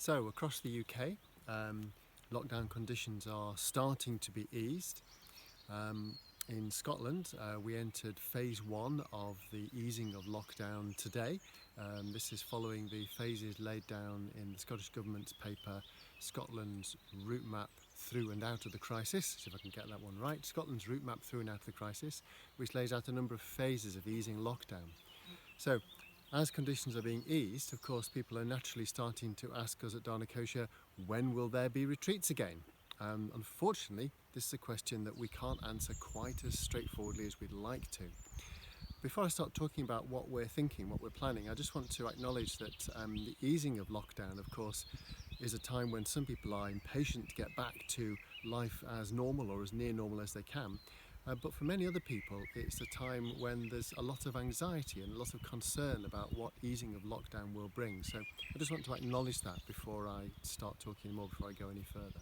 So across the UK, lockdown conditions are starting to be eased. In Scotland, we entered phase 1 of the easing of lockdown today. This is following the phases laid down in the Scottish Government's paper, Scotland's Route Map Through and Out of the Crisis, see if I can get that one right, Scotland's Route Map Through and Out of the Crisis, which lays out a number of phases of easing lockdown. So, as conditions are being eased, of course, people are naturally starting to ask us at Dhanakosa, when will there be retreats again? Unfortunately, this is a question that we can't answer quite as straightforwardly as we'd like to. Before I start talking about what we're thinking, what we're planning, I just want to acknowledge that the easing of lockdown, of course, is a time when some people are impatient to get back to life as normal or as near normal as they can. But for many other people, it's a time when there's a lot of anxiety and a lot of concern about what easing of lockdown will bring. So I just want to acknowledge that before I start talking more, before I go any further.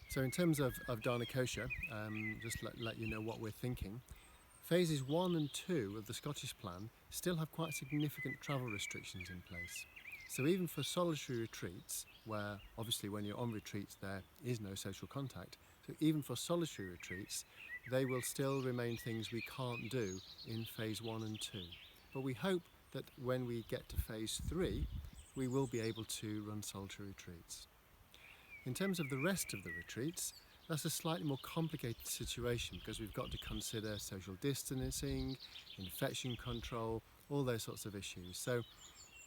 So in terms of Dhanakosa, just let you know what we're thinking. Phases 1 and 2 of the Scottish plan still have quite significant travel restrictions in place. So even for solitary retreats, where obviously when you're on retreats there is no social contact, so even for solitary retreats, they will still remain things we can't do in phase 1 and 2. But we hope that when we get to phase 3, we will be able to run solitary retreats. In terms of the rest of the retreats, that's a slightly more complicated situation because we've got to consider social distancing, infection control, all those sorts of issues. So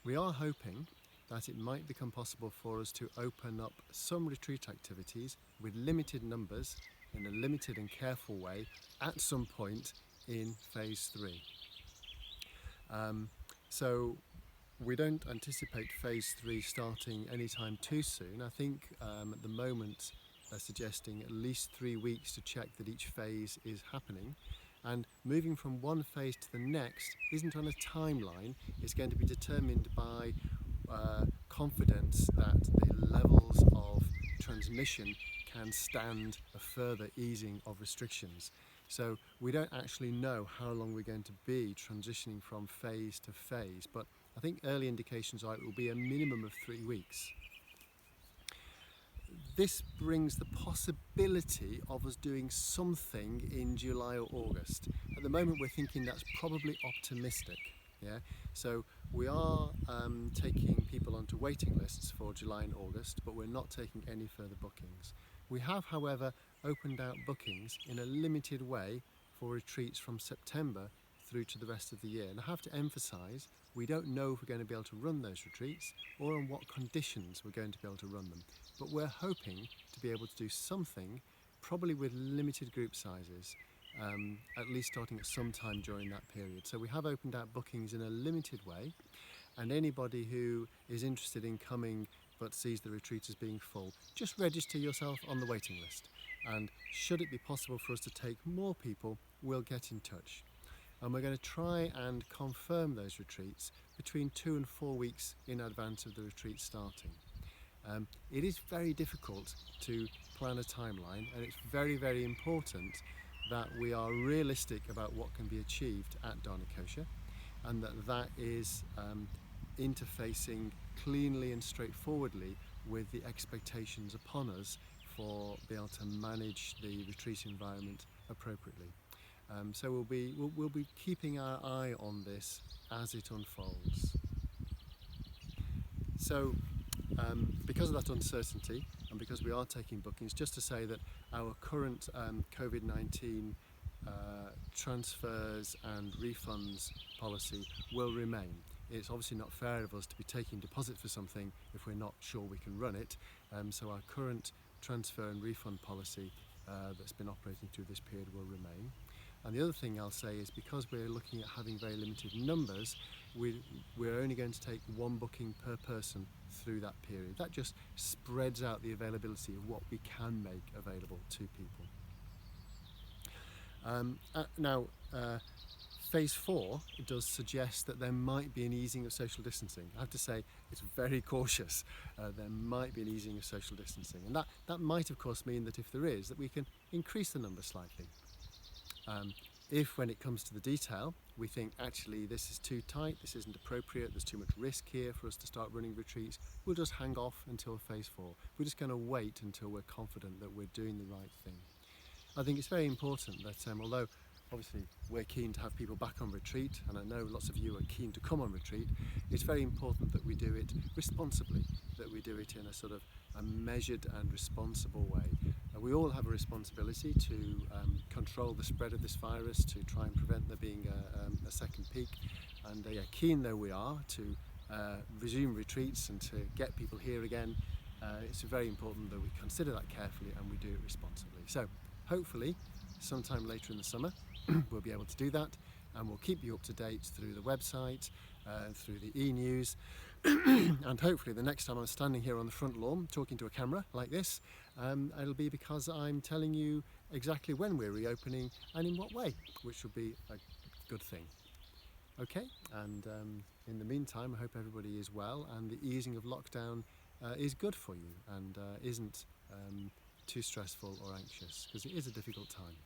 we are hoping that it might become possible for us to open up some retreat activities with limited numbers in a limited and careful way at some point in phase 3. So we don't anticipate phase 3 starting anytime too soon. I think at the moment they're suggesting at least 3 weeks to check that each phase is happening. And moving from one phase to the next isn't on a timeline. It's going to be determined by confidence that the levels of transmission can stand a further easing of restrictions. So we don't actually know how long we're going to be transitioning from phase to phase, but I think early indications are it will be a minimum of 3 weeks. This brings the possibility of us doing something in July or August. At the moment we're thinking that's probably optimistic. Yeah? So we are taking people onto waiting lists for July and August, but we're not taking any further bookings. We have, however, opened out bookings in a limited way for retreats from September through to the rest of the year. And I have to emphasise, we don't know if we're going to be able to run those retreats or on what conditions we're going to be able to run them. But we're hoping to be able to do something, probably with limited group sizes, at least starting at some time during that period. So we have opened out bookings in a limited way, and anybody who is interested in coming but sees the retreat as being full, just register yourself on the waiting list. And should it be possible for us to take more people, we'll get in touch. And we're going to try and confirm those retreats between 2 and 4 weeks in advance of the retreat starting. It is very difficult to plan a timeline, and it's very, very important that we are realistic about what can be achieved at Dhanakosa, and that is interfacing cleanly and straightforwardly with the expectations upon us for being able to manage the retreat environment appropriately. So we'll be keeping our eye on this as it unfolds. So because of that uncertainty and because we are taking bookings, just to say that our current Covid-19 transfers and refunds policy will remain. It's obviously not fair of us to be taking deposit for something if we're not sure we can run it. So our current transfer and refund policy that's been operating through this period will remain. And the other thing I'll say is because we're looking at having very limited numbers, we're only going to take one booking per person through that period. That just spreads out the availability of what we can make available to people. Now, phase 4 does suggest that there might be an easing of social distancing. I have to say it's very cautious. There might be an easing of social distancing, and that might of course mean that if there is, that we can increase the number slightly. If when it comes to the detail we think actually this is too tight, this isn't appropriate, there's too much risk here for us to start running retreats, we'll just hang off until phase 4. We're just going to wait until we're confident that we're doing the right thing. I think it's very important that although obviously we're keen to have people back on retreat, and I know lots of you are keen to come on retreat, it's very important that we do it responsibly, that we do it in a sort of a measured and responsible way. We all have a responsibility to control the spread of this virus, to try and prevent there being a second peak, and keen though we are to resume retreats and to get people here again, it's very important that we consider that carefully and we do it responsibly. So hopefully sometime later in the summer we'll be able to do that, and we'll keep you up to date through the website, through the e-news, and hopefully the next time I'm standing here on the front lawn talking to a camera like this, it'll be because I'm telling you exactly when we're reopening and in what way, which will be a good thing. Okay, and in the meantime I hope everybody is well and the easing of lockdown is good for you and isn't too stressful or anxious, because it is a difficult time.